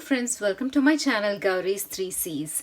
friends, welcome to my channel Gauri's 3 C's.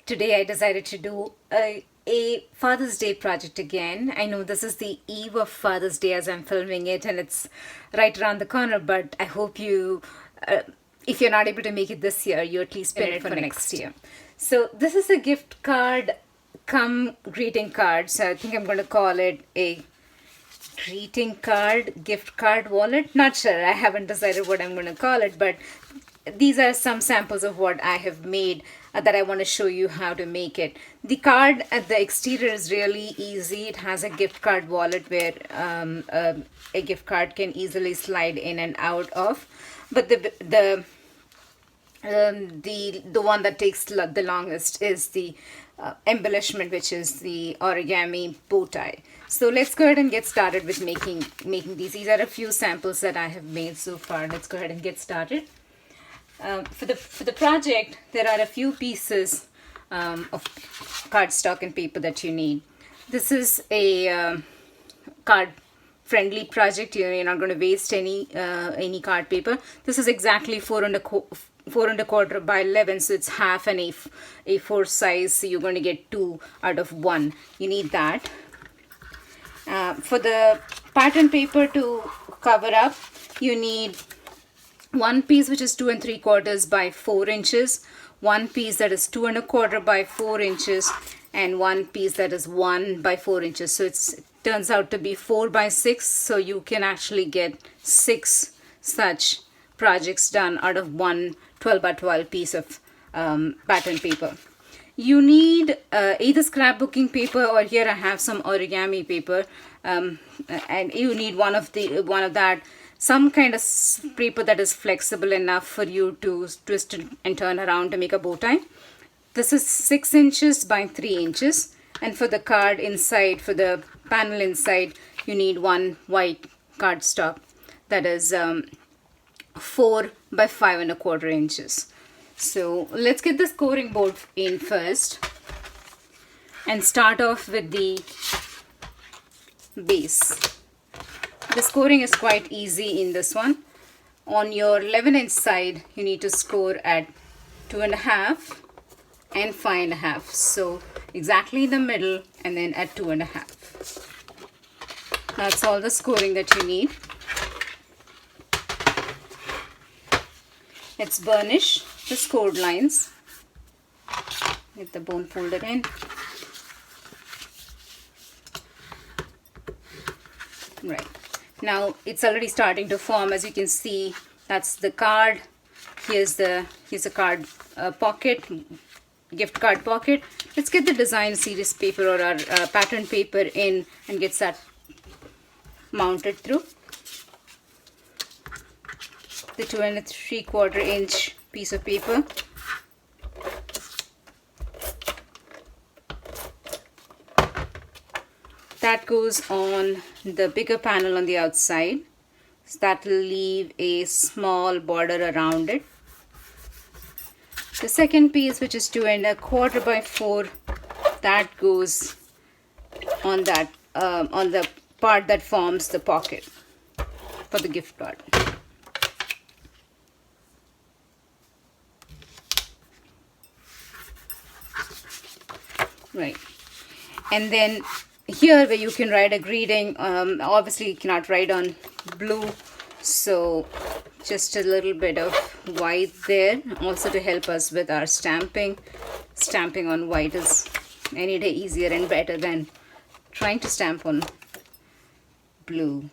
Today I decided to do a Father's Day project again. I know this is the eve of Father's Day as I'm filming it and it's right around the corner, but I hope you, if you're not able to make it this year, you at least pin it for next year. So this is a gift card come greeting card. So I think I'm going to call it a greeting card, gift card, wallet. Not sure. I haven't decided what I'm going to call it, but these are some samples of what I have made that I want to show you how to make it. The card at the exterior is really easy. It has a gift card wallet where a gift card can easily slide in and out of. But the one that takes the longest is the embellishment, which is the origami bow tie. So let's go ahead and get started with making these. These are a few samples that I have made so far. Let's go ahead and get started. For the project, there are a few pieces of cardstock and paper that you need. This is a card friendly project. You're not going to waste any card paper. This is exactly 4¼ by 11, so it's half an A4 size, so you're going to get 2 out of 1. You need that. For the pattern paper to cover up, you need one piece which is 2¾ by 4 inches, one piece that is 2¼ by 4 inches, and one piece that is 1 by 4 inches. So it turns out to be 4 by 6, so you can actually get 6 such projects done out of one 12 by 12 piece of pattern paper. You need either scrapbooking paper, or here I have some origami paper, and you need one of that, some kind of paper that is flexible enough for you to twist and turn around to make a bow tie. This is 6 inches by 3 inches, and for the card inside, for the panel inside, you need one white cardstock that is 4 by 5¼ inches. So let's get the scoring board in first and start off with the base. The scoring is quite easy in this one. On your 11-inch side, you need to score at 2½ and 5½. So exactly in the middle, and then at 2½. That's all the scoring that you need. Let's burnish the scored lines. Get the bone folder in. Right. Now it's already starting to form. As you can see, that's the card. Here's a card pocket, gift card pocket. Let's get the design series paper or our pattern paper in and get that mounted through. The 2¾ inch piece of paper. That goes on the bigger panel on the outside. So that will leave a small border around it. The second piece, which is 2¼ by 4, that goes on that on the part that forms the pocket for the gift card. Right, and then here where you can write a greeting, obviously you cannot write on blue, so just a little bit of white there, also to help us with our stamping. Stamping on white is any day easier and better than trying to stamp on blue.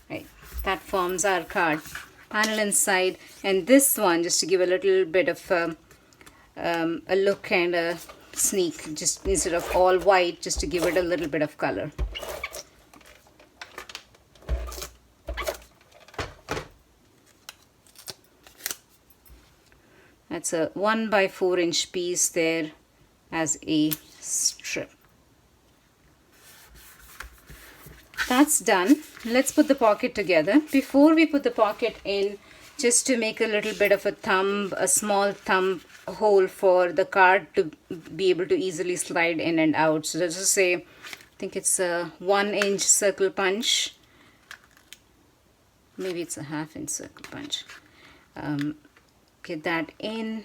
Right, that forms our card panel inside, and this one, just to give a little bit of a look and a sneak, just instead of all white, just to give it a little bit of color. That's a 1 by 4 inch piece there as a strip. That's done. Let's put the pocket together. Before we put the pocket in, just to make a little bit of a small thumb hole for the card to be able to easily slide in and out. So let's just say, I think it's a 1 inch circle punch maybe it's a 1/2 inch circle punch. Get that in,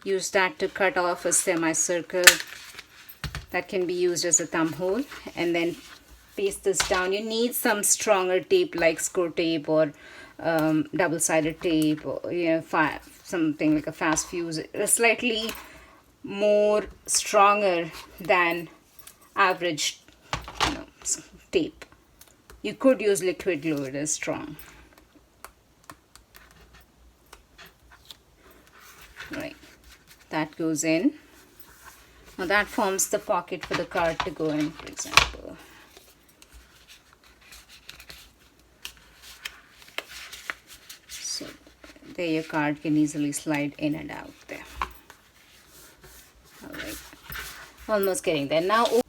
use that to cut off a semicircle that can be used as a thumb hole, and then paste this down. You need some stronger tape like score tape or double-sided tape, or something like a fast fuse, slightly more stronger than average tape. You could use liquid glue, it is strong. Right, that goes in. Now that forms the pocket for the card to go in, for example. So there your card can easily slide in and out there. Alright, almost getting there. Now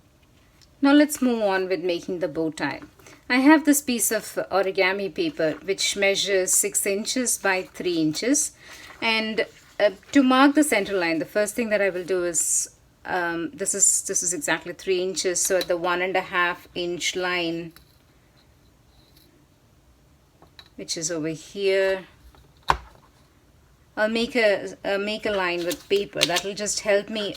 let's move on with making the bow tie. I have this piece of origami paper which measures 6 inches by 3 inches, and to mark the center line, the first thing that I will do is this is exactly 3 inches, so at the 1.5 inch line, which is over here, I'll make a line with paper that will just help me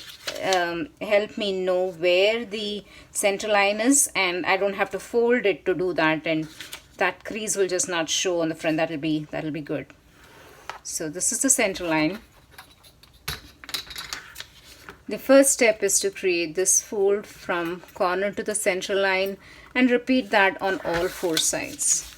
know where the center line is, and I don't have to fold it to do that, and that crease will just not show on the front. That'll be good. So this is the center line. The first step is to create this fold from corner to the center line and repeat that on all 4 sides.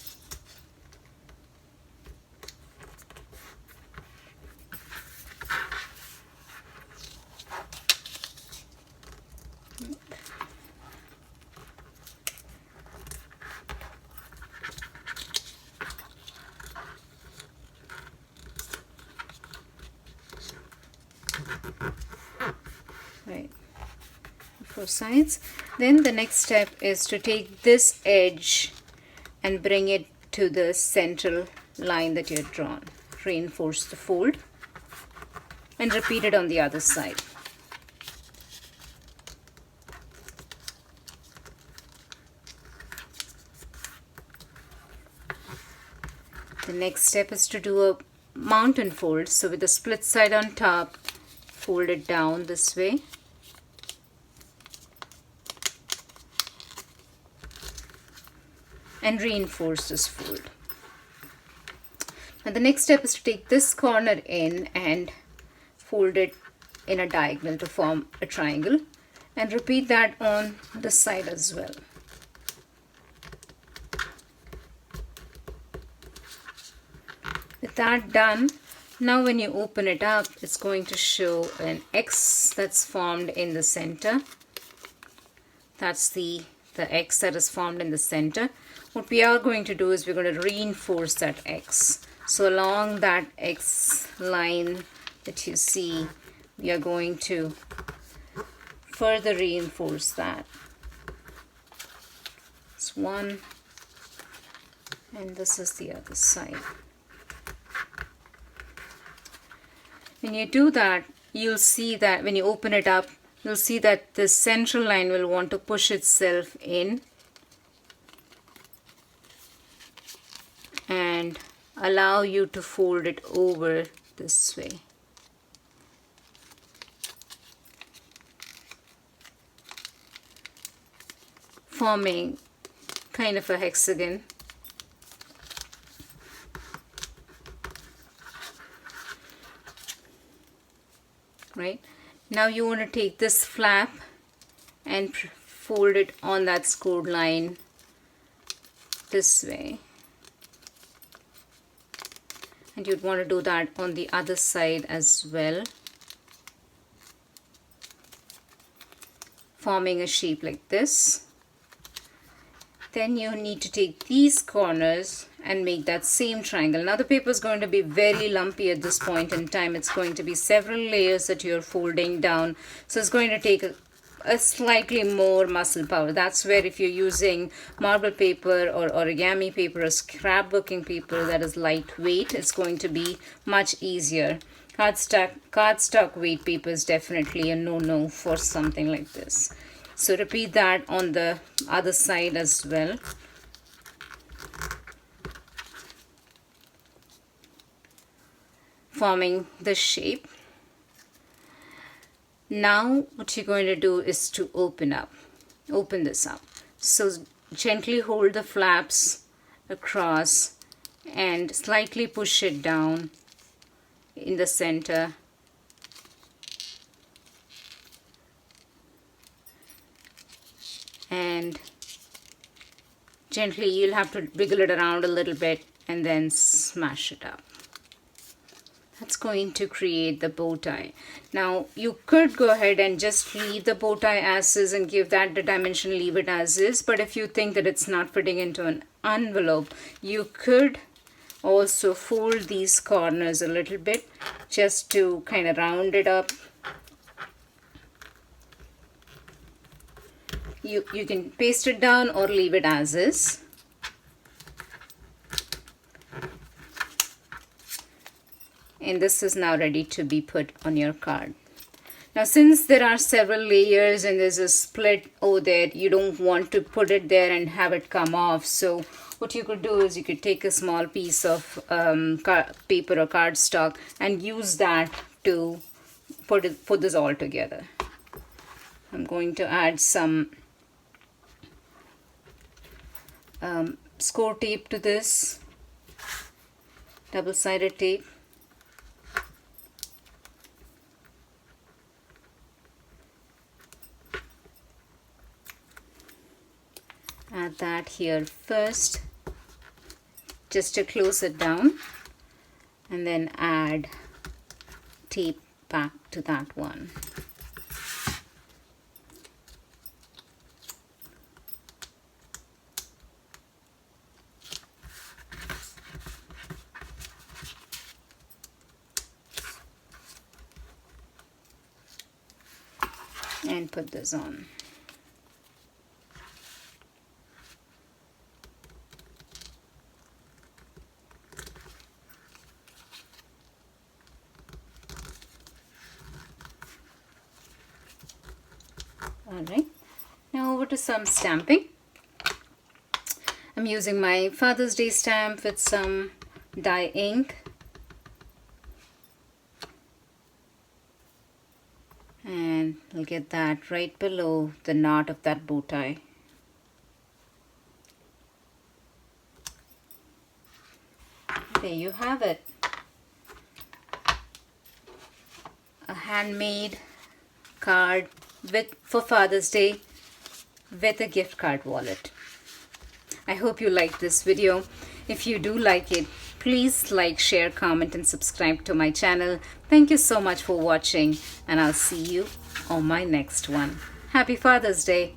Right, 4 sides. Then the next step is to take this edge and bring it to the central line that you have drawn. Reinforce the fold and repeat it on the other side. The next step is to do a mountain fold. So with the split side on top, fold it down this way. And reinforce this fold. Now the next step is to take this corner in and fold it in a diagonal to form a triangle, and repeat that on this side as well. With that done, now when you open it up, it's going to show an X that's formed in the center. That's the X that is formed in the center. What we are going to do is we're going to reinforce that X. So along that X line that you see, we are going to further reinforce that. It's one, and this is the other side. When you do that, you'll see that when you open it up, you'll see that the central line will want to push itself in and allow you to fold it over this way. Forming kind of a hexagon. Right? Now you want to take this flap and fold it on that scored line this way. And you'd want to do that on the other side as well, forming a shape like this. Then you need to take these corners and make that same triangle. Now the paper is going to be very lumpy at this point in time. It's going to be several layers that you're folding down. So it's going to take a slightly more muscle power. That's where if you're using marble paper or origami paper or scrapbooking paper that is lightweight, it's going to be much easier. Cardstock weight paper is definitely a no-no for something like this. So repeat that on the other side as well. forming the shape. Now what you're going to do is to open this up. So gently hold the flaps across and slightly push it down in the center. And gently you'll have to wiggle it around a little bit and then smash it up. That's going to create the bow tie. Now you could go ahead and just leave the bow tie as is and give that the dimension, leave it as is. But if you think that it's not fitting into an envelope, you could also fold these corners a little bit just to kind of round it up. You can paste it down or leave it as is. And this is now ready to be put on your card. Now since there are several layers and there's a split over there, you don't want to put it there and have it come off. So what you could do is you could take a small piece of paper or cardstock and use that to put this all together. I'm going to add some score tape to this, double-sided tape. Add that here first just to close it down, and then add tape back to that one. And put this on. Alright, now over to some stamping. I'm using my Father's Day stamp with some dye ink. And we'll get that right below the knot of that bow tie. There you have it. A handmade card for Father's Day with a gift card wallet. I hope you liked this video. If you do like it, please like, share, comment and subscribe to my channel. Thank you so much for watching, and I'll see you on my next one. Happy Father's Day.